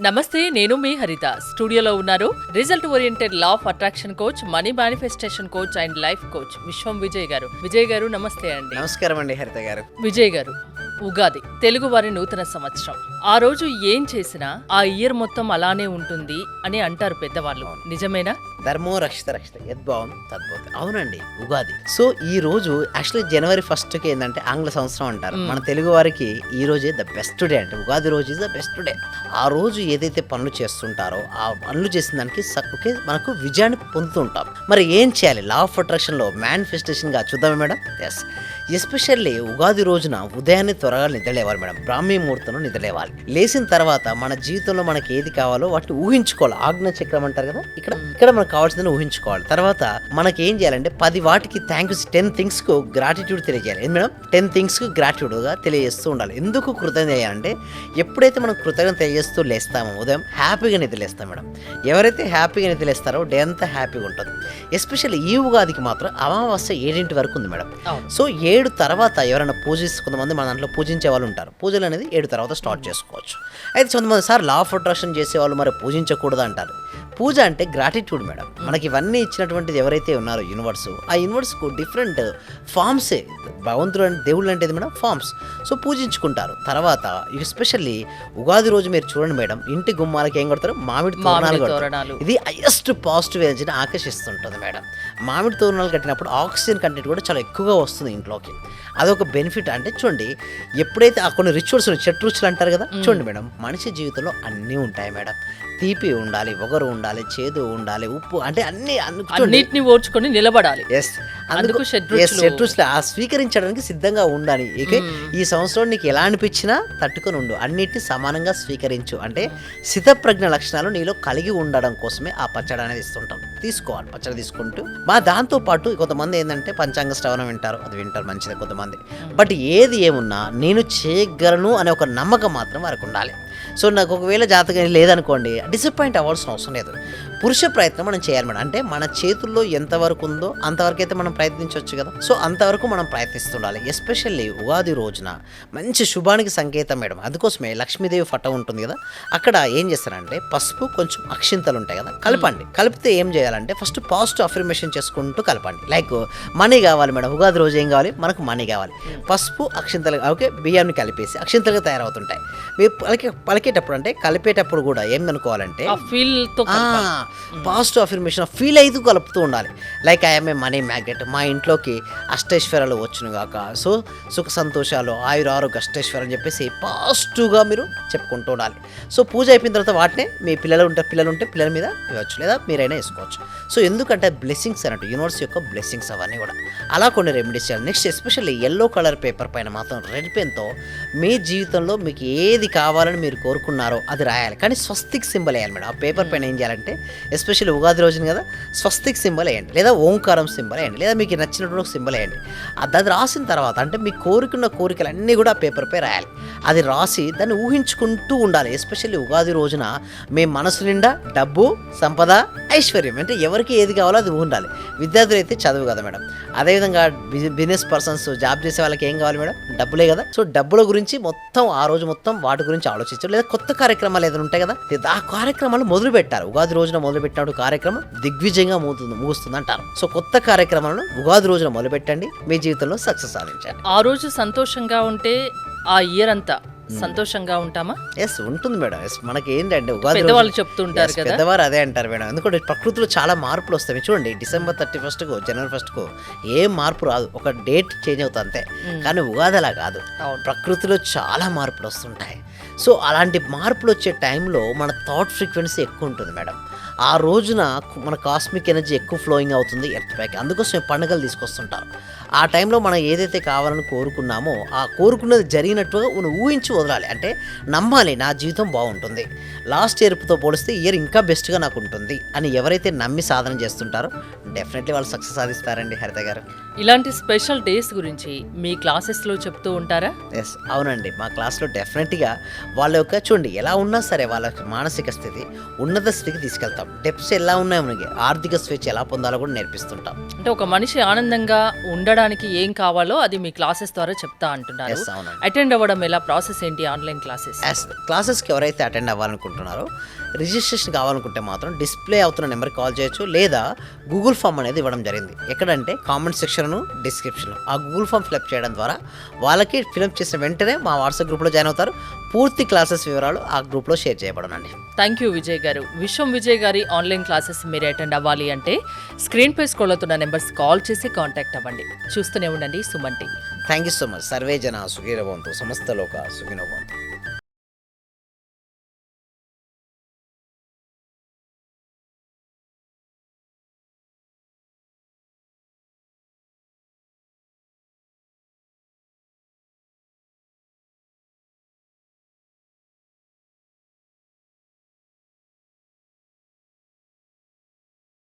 నమస్తే, నేను మీ హరిత. స్టూడియోలో ఉన్నారు result oriented law of attraction coach, money manifestation coach and life coach విశ్వం విజయ్ గారు. విజయ్ గారు నమస్తే అండి. నమస్కారం అండి హరిత గారు. విజయ్ గారు, ఉగాది తెలుగు వారి నూతన సంవత్సరం. ఆ రోజు ఏం చేసినా ఆ ఇయర్ మొత్తం అలానే ఉంటుంది అని అంటారు పెద్దవాళ్ళు. నిజమేనా? ధర్మో రక్షిత రక్షిత యద్భావం తద్భవతి. అవునండి, ఉగాది. సో ఈ రోజు యాక్చువల్లీ జనవరి 1st ఏంటంటే ఆంగ్ల సంవత్సరం అంటారు. మన తెలుగు వారికి ఈ రోజే ద బెస్ట్ డే అంటే ఉగాది రోజు ఇస్ ద బెస్ట్ డే. ఆ రోజు ఏదైతే పనులు చేస్తుంటారో ఆ పనులు చేసిన దానికి మనకు విజయాన్ని పొందుతూ ఉంటాం. మరి ఏం చేయాలి? లా ఆఫ్ అట్రాక్షన్ లో మేనిఫెస్టేషన్ గా చూద్దామా మేడం? ఎస్, ఎస్పెషల్లీ ఉగాది రోజున ఉదయాన్నే త్వరగా నిద్రలేవాలి మేడం. బ్రాహ్మీ ముహూర్తంలో నిద్రలేవాలి. లేచిన తర్వాత మన జీవితంలో మనకి ఏది కావాలో వాటిని ఊహించుకోవాలి. ఆజ్ఞ చక్రం అంటారు కదా, ఇక్కడ మనకు కావాల్సిందని ఊహించుకోవాలి. తర్వాత మనకి ఏం చేయాలంటే 10 వాటికి థ్యాంక్ యూ, 10 థింగ్స్ కు గ్రాటిట్యూడ్ తెలియజేయాలి. ఏంటి మేడం? 10 థింగ్స్ కు గ్రాటిట్యూడ్ గా తెలియజేస్తూ ఉండాలి. ఎందుకు కృతజ్ఞత చేయాలంటే ఎప్పుడైతే మనం కృతజ్ఞత తెలియజేస్తూ లేస్తామో ఉదయం హ్యాపీగా నిద్రలేస్తాం మేడం. ఎవరైతే హ్యాపీగా నిద్రలేస్తారో డే అంతా హ్యాపీగా ఉంటుంది. ఎస్పెషల్లీ ఈ ఉగాదికి మాత్రం అమావాస్య 7 వరకు ఉంది మేడం. సో 7 తర్వాత ఎవరైనా కొంతమంది మన దాంట్లో పూజించే వాళ్ళు ఉంటారు. పూజలు అనేది 7 తర్వాత స్టార్ట్ చేసుకోవచ్చు. అయితే కొంతమంది సార్ లా ఆఫ్ అట్రాక్షన్ చేసేవాళ్ళు మరి పూజించకూడదు అంటారు. పూజ అంటే గ్రాటిట్యూడ్ మేడం. మనకి ఇవన్నీ ఇచ్చినటువంటిది ఎవరైతే ఉన్నారో యూనివర్స్, ఆ యూనివర్స్కు డిఫరెంట్ ఫామ్సే. భగవంతుడు అంటే దేవుళ్ళు అంటే మేడం ఫామ్స్. సో పూజించుకుంటారు. తర్వాత ఎస్పెషల్లీ ఉగాది రోజు మీరు చూడండి మేడం, ఇంటి గుమ్మాలకి ఏం కొడతారు? మామిడి తోరణాలు. ఇది హైయెస్ట్ పాజిటివ్ ఎనర్జీని ఆకర్షిస్తుంటుంది మేడం. మామిడి తోరణాలు కట్టినప్పుడు ఆక్సిజన్ కంటెంట్ కూడా చాలా ఎక్కువగా వస్తుంది ఇంట్లోకి. అదొక బెనిఫిట్. అంటే చూడండి, ఎప్పుడైతే ఆ కొన్ని రిచువల్స్, షట్రుచులు అంటారు కదా, చూడండి మేడం, మనిషి జీవితంలో అన్నీ ఉంటాయి మేడం. తీపి ఉండాలి, ఒగరు ఉండాలి, చేదు ఉండాలి, ఉప్పు అంటే అన్నిటిని ఓర్చుకొని నిలబడాలి. ఎస్, అందుకు షట్రుచులు ఆ స్వీకరించడానికి సిద్ధంగా ఉండాలి. ఇక ఈ సంవత్సరం నీకు ఎలా అనిపించినా తట్టుకొని ఉండు, అన్నిటిని సమానంగా స్వీకరించు అంటే స్థితప్రజ్ఞ లక్షణాలు నీలో కలిగి ఉండడం కోసమే ఆ పచ్చడి అనేది ఇస్తుంటాం. తీసుకోవాలి పచ్చడి తీసుకుంటూ. దాంతో పాటు కొంతమంది ఏంటంటే పంచాంగ శ్రవణం వింటారు, అది వింటారు, మంచిది కొంతమంది. బట్ ఏది ఏమున్నా నేను చేయగలను అనే ఒక నమ్మకం మాత్రం వారికి ఉండాలి. సో నాకు ఒకవేళ జాతకం లేదనుకోండి, డిసప్పాయింట్ అవ్వాల్సిన అవసరం లేదు. పురుష ప్రయత్నం మనం చేయాలి మేడం. అంటే మన చేతుల్లో ఎంతవరకు ఉందో అంతవరకు అయితే మనం ప్రయత్నించవచ్చు కదా. సో అంతవరకు మనం ప్రయత్నిస్తుండాలి. ఎస్పెషల్లీ ఉగాది రోజున మంచి శుభానికి సంకేతం మేడం. అందుకోసమే లక్ష్మీదేవి ఫోటో ఉంటుంది కదా, అక్కడ ఏం చేస్తారంటే పసుపు, కొంచెం అక్షింతలు ఉంటాయి కదా, కలపండి. కలిపితే ఏం చేయాలంటే ఫస్ట్ పాజిటివ్ అఫర్మేషన్ చేసుకుంటూ కలపండి. లైక్ మనీ కావాలి మేడం, ఉగాది రోజు ఏం కావాలి? మనకు మనీ కావాలి. పసుపు, అక్షింతలు, ఓకే, బియ్యాన్ని కలిపేసి అక్షింతలుగా తయారవుతుంటాయి. మీరు పలికేటప్పుడు అంటే కలిపేటప్పుడు కూడా ఏమనుకోవాలంటే పాజిటివ్ అఫర్మేషన్ ఫీల్ అయితే కలుపుతూ ఉండాలి. Like I'm a money magnet, మా ఇంట్లోకి అష్టైశ్వర్యాలు వచ్చును గాక, సో సుఖ సంతోషాలు, ఆయురారోగ్య అష్టైశ్వర్యం అని చెప్పేసి పాజిటివ్గా మీరు చెప్పుకుంటూ ఉండాలి. సో పూజ అయిపోయిన తర్వాత వాటినే మీ పిల్లలు ఉంటే పిల్లల మీద ఇవ్వచ్చు, లేదా మీరైనా వేసుకోవచ్చు. సో ఎందుకంటే బ్లెస్సింగ్స్ అన్నట్టు యూనివర్స్ యొక్క బ్లెస్సింగ్స్ అవన్నీ కూడా. అలా కొన్ని రెమెడీస్ చేయాలి. Next especially yellow colour paper పైన మాత్రం రెడ్ పెన్తో మీ జీవితంలో మీకు ఏది కావాలని మీరు కోరుకున్నారో అది రాయాలి. కానీ స్వస్తిక్ సింబల్ వేయాలి మేడం. ఆ పేపర్ పైన ఏం చేయాలంటే ఎస్పెషల్లీ ఉగాది రోజున కదా, స్వస్తిక్ సింబల్ వేయండి, లేదా ఓంకారం సింబల్ వేయండి, లేదా మీకు నచ్చినటువంటి ఒక సింబల్ వేయండి. అది రాసిన తర్వాత అంటే మీ కోరుకున్న కోరికలన్నీ కూడా ఆ పేపర్పై రాయాలి. అది రాసి దాన్ని ఊహించుకుంటూ ఉండాలి. ఎస్పెషల్లీ ఉగాది రోజున మీ మనసు నిండా డబ్బు, సంపద, ఐశ్వర్యం, అంటే ఎవరికి ఏది కావాలో అది ఉండాలి. విద్యార్థులు అయితే చదువు కదా మేడం. అదేవిధంగా బిజినెస్ పర్సన్స్, జాబ్ చేసే వాళ్ళకి ఏం కావాలి మేడం? డబ్బులే కదా. సో డబ్బుల గురించి మొత్తం ఆ రోజు మొత్తం వాటి గురించి ఆలోచించారు. లేదా కొత్త కార్యక్రమాలు ఏదైనా ఉంటాయి కదా, ఆ కార్యక్రమాలు మొదలు పెట్టారు. ఉగాది రోజున మొదలు పెట్టినప్పుడు కార్యక్రమం దిగ్విజయంగా ముగుస్తుంది అంటారు. సో కొత్త కార్యక్రమాలను ఉగాది రోజున మొదలు పెట్టండి, మీ జీవితంలో సక్సెస్ సాధించండి. ఆ రోజు సంతోషంగా ఉంటే ఆ ఇయర్ అంతా సంతోషంగా ఉంటామా? ఎస్, ఉంటుంది మేడం. ఎస్, మనకి ఏంటంటే ఉగాది పెద్దవాళ్ళు చెప్తుంటారు కదా, పెద్దవారు అదే అంటారు మేడం. ఎందుకంటే ప్రకృతిలో చాలా మార్పులు వస్తాయి. చూడండి, డిసెంబర్ 31కు, జనవరి 1కు ఏం మార్పు రాదు, ఒక డేట్ చేంజ్ అవుతుంది అంతే. కానీ ఉగాది అలా కాదు, ప్రకృతిలో చాలా మార్పులు వస్తుంటాయి. సో అలాంటి మార్పులు వచ్చే టైంలో మన థాట్ ఫ్రీక్వెన్సీ ఎక్కువ ఉంటుంది మేడం. ఆ రోజున మన కాస్మిక్ ఎనర్జీ ఎక్కువ ఫ్లోయింగ్ అవుతుంది ఎర్త్ పైకి. అందుకోసమే పండుగలు తీసుకొస్తుంటారు. ఆ టైంలో మనం ఏదైతే కావాలని కోరుకున్నామో ఆ కోరుకున్నది జరిగినట్టుగా ఊహించి వదలాలి. అంటే నమ్మాలి, నా జీవితం బాగుంటుంది, లాస్ట్ ఇయర్తో పోలిస్తే ఇయర్ ఇంకా బెస్ట్గా నాకు ఉంటుంది అని ఎవరైతే నమ్మి సాధన చేస్తుంటారో డెఫినెట్లీ వాళ్ళు సక్సెస్ సాధిస్తారండి హరిత గారు. ఇలాంటి స్పెషల్ డేస్ గురించి మీ క్లాసెస్లో చెప్తూ ఉంటారా? ఎస్, అవునండి. మా క్లాస్లో డెఫినెట్గా వాళ్ళ యొక్క చూడండి ఎలా ఉన్నా సరే వాళ్ళ మానసిక స్థితి ఉన్నత స్థితికి తీసుకెళ్తాం. డెప్స్ ఎలా ఉన్నాయి, మనకి ఆర్థిక స్వేచ్ఛ ఎలా పొందాలో కూడా నేర్పిస్తుంటాం. అంటే ఒక మనిషి ఆనందంగా ఉండడం వెళ్ళడానికి ఏం కావాలో అది మీ క్లాసెస్ ద్వారా చెప్తా అంటున్నారు. Yes, అవునండి. అటెండ్ అవ్వడం ఎలా, ప్రాసెస్ ఏంటి ఆన్లైన్ క్లాసెస్? క్లాసెస్కి ఎవరైతే అటెండ్ అవ్వాలనుకుంటున్నారో రిజిస్ట్రేషన్ కావాలనుకుంటే మాత్రం డిస్ప్లే అవుతున్న నెంబర్కి కాల్ చేయొచ్చు, లేదా గూగుల్ ఫామ్ అనేది ఇవ్వడం జరిగింది. ఎక్కడంటే కామెంట్ సెక్షన్ను డిస్క్రిప్షన్లో ఆ గూగుల్ ఫామ్ ఫిల్అప్ చేయడం ద్వారా వాళ్ళకి ఫిల్అప్ చేసిన వెంటనే మా వాట్సాప్ గ్రూప్లో జాయిన్ అవుతారు. పూర్తి క్లాసెస్ వివరాలు ఆ గ్రూప్లో షేర్ చేయబడనండి. థ్యాంక్ యూ విజయ్ గారు. విశ్వం విజయ్ గారి ఆన్లైన్ క్లాసెస్ మీరు అటెండ్ అవ్వాలి అంటే స్క్రీన్ పై స్క్రోల్ అవుతున్న నెంబర్స్ కాల్ చేసి కాంటాక్ట్ అవ్వండి. చూస్తూనే ఉండండి Suman TV. Thank you so much. Survey జన సుఖీనో భవంతు, సమస్త లోక సుఖినో భవంతు.